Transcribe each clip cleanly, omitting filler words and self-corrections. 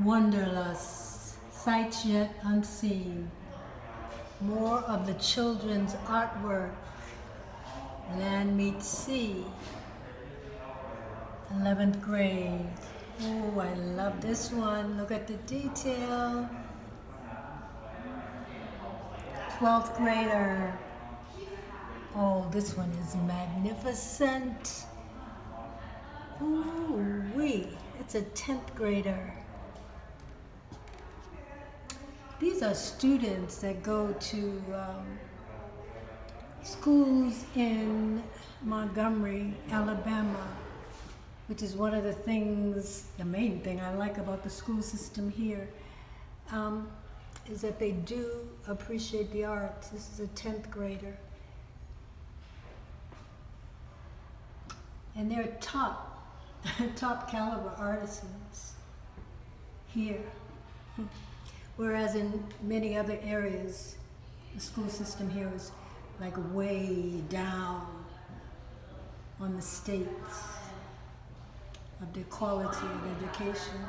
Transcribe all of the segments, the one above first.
Wonderlust, sights yet unseen. More of the children's artwork. Land meets sea. 11th grade. Oh, I love this one. Look at the detail. 12th grader. Oh, this one is magnificent. Ooh wee. It's a 10th grader. These are students that go to schools in Montgomery, Alabama, which is one of the things, the main thing I like about the school system here, is that they do appreciate the arts. This is a 10th grader. And they're top caliber artisans here. Whereas in many other areas, the school system here is like way down on the stakes of the quality of education.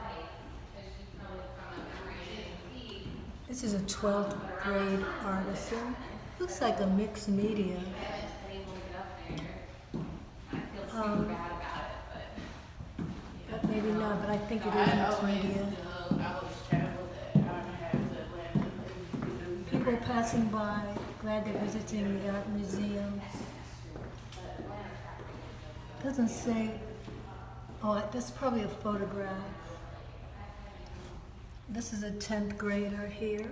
This is a 12th grade artisan. Looks like a mixed media. But maybe not, but I think it is mixed media. People passing by, glad they're visiting the art museum. Doesn't say, oh, that's probably a photograph. This is a 10th grader here.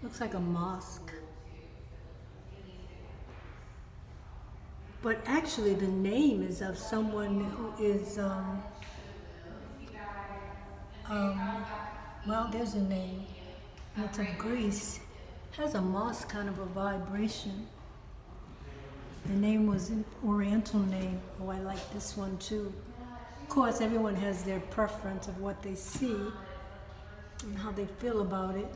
Looks like a mosque. But actually the name is of someone who is, well, there's a name. And it's of Greece. Has a mosque kind of a vibration. The name was an Oriental name. Oh, I like this one too. Of course, everyone has their preference of what they see and how they feel about it.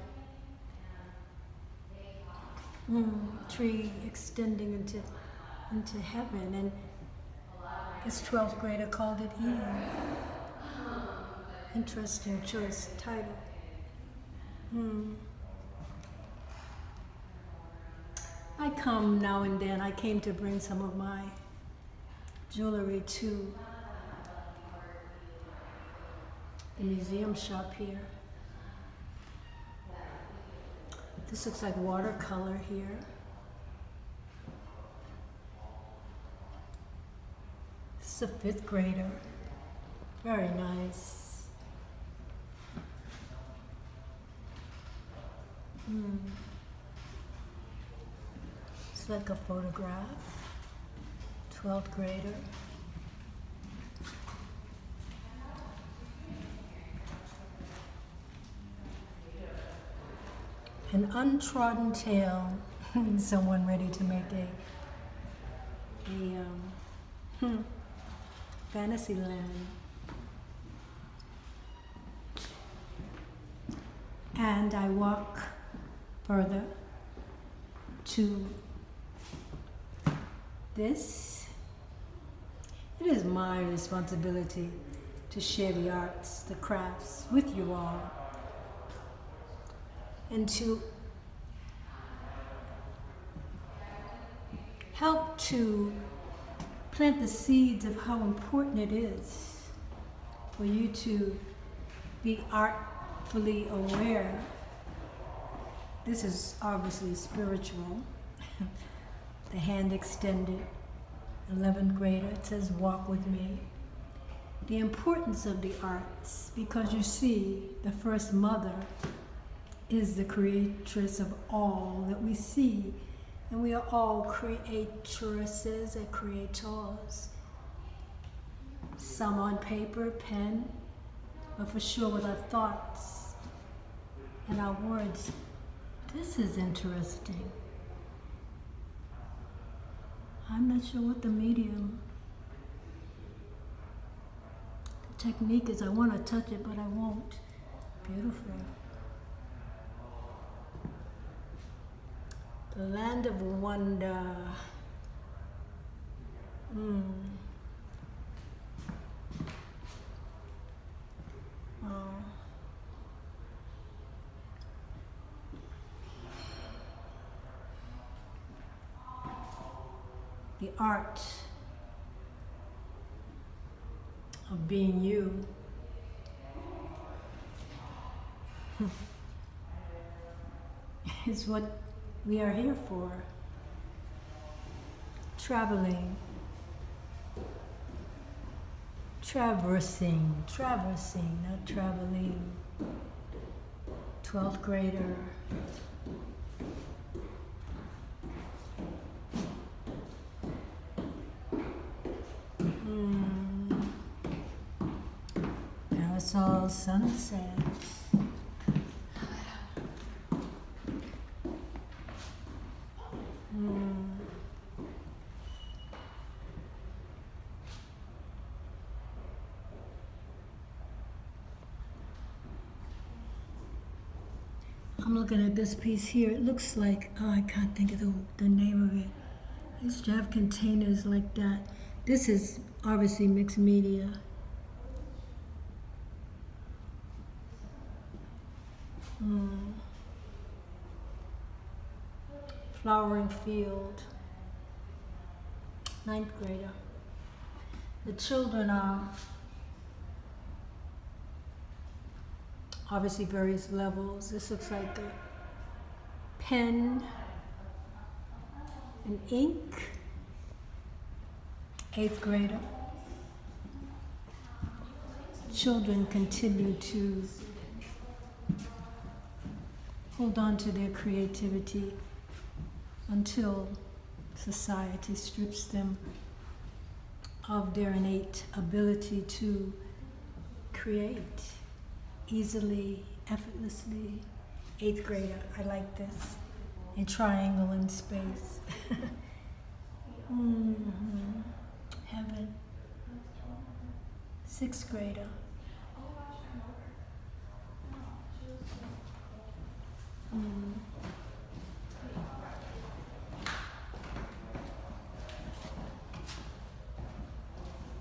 Tree extending into heaven, and this 12th grader called it Eve. Interesting choice title. I come now and then. I came to bring some of my jewelry to the museum shop here. This looks like watercolor here. This is a 5th grader. Very nice. It's like a photograph. 12th grader. An untrodden tale. Someone ready to make a fantasy land. And I walk further to this. It is my responsibility to share the arts, the crafts with you all, and to help to plant the seeds of how important it is for you to be artfully aware. This is obviously spiritual. The hand extended, 11th grader, it says walk with me. The importance of the arts, because you see, the first mother is the creatress of all that we see. And we are all creatresses and creators. Some on paper, pen, but for sure with our thoughts and our words. This is interesting. I'm not sure what the medium, the technique is. I want to touch it, but I won't. Beautiful. The land of wonder. The art of being you. Is what we are here for. Traveling, traversing, not traveling. 12th grader. Now it's all sunsets. I'm looking at this piece here. It looks like, oh, I can't think of the name of it. I used to have containers like that. This is obviously mixed media. Flowering field. 9th grader. The children are obviously various levels. This looks like a pen and ink. 8th grader. Children continue to hold on to their creativity until society strips them of their innate ability to create easily, effortlessly. 8th grader, I like this. A triangle in space. Heaven. 6th grader.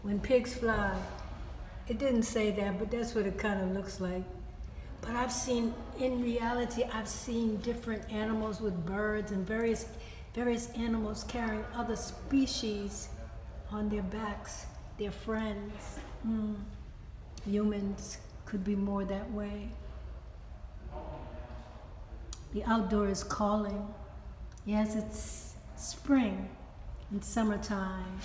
When pigs fly. It didn't say that, but that's what it kind of looks like. But I've seen, in reality, I've seen different animals with birds and various animals carrying other species on their backs, their friends. Humans could be more that way. The outdoor is calling. Yes, it's spring and summertime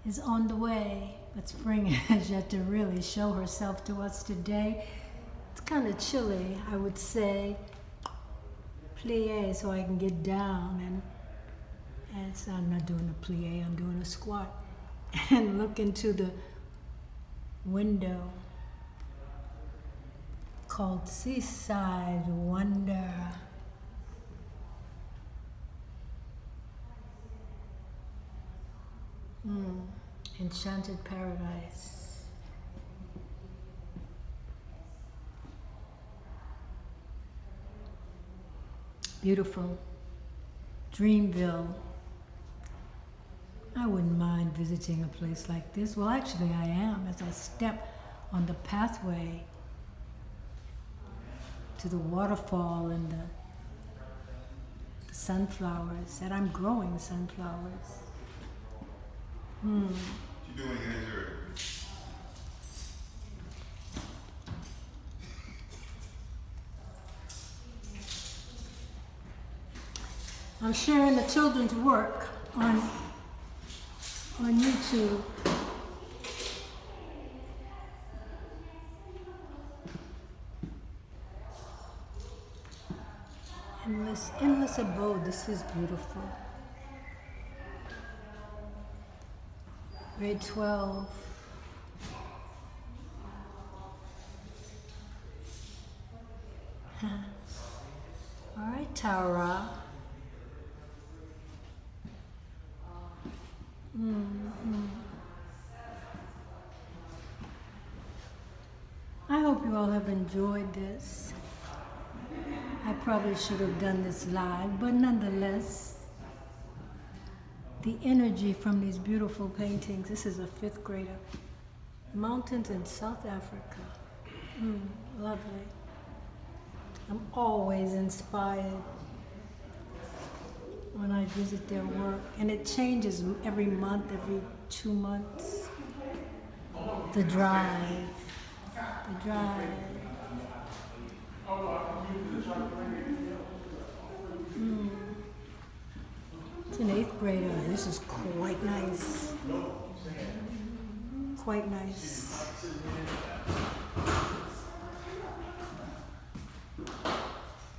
is on the way, but spring has yet to really show herself to us today. It's kind of chilly, I would say. Plie so I can get down, and so I'm not doing a plie, I'm doing a squat, and look into the window called Seaside Wonder. Enchanted paradise. Beautiful. Dreamville. I wouldn't mind visiting a place like this. Well, actually I am, as I step on the pathway to the waterfall and the sunflowers, that I'm growing sunflowers. What you doing here? I'm sharing the children's work on YouTube. Endless abode. This is beautiful. Grade 12. All right, Tara. I hope you all have enjoyed this. I probably should have done this live, but nonetheless, the energy from these beautiful paintings. This is a 5th grader. Mountains in South Africa. Lovely. I'm always inspired when I visit their work, and it changes every month, every 2 months. The drive. It's an 8th grader. This is quite nice. Quite nice.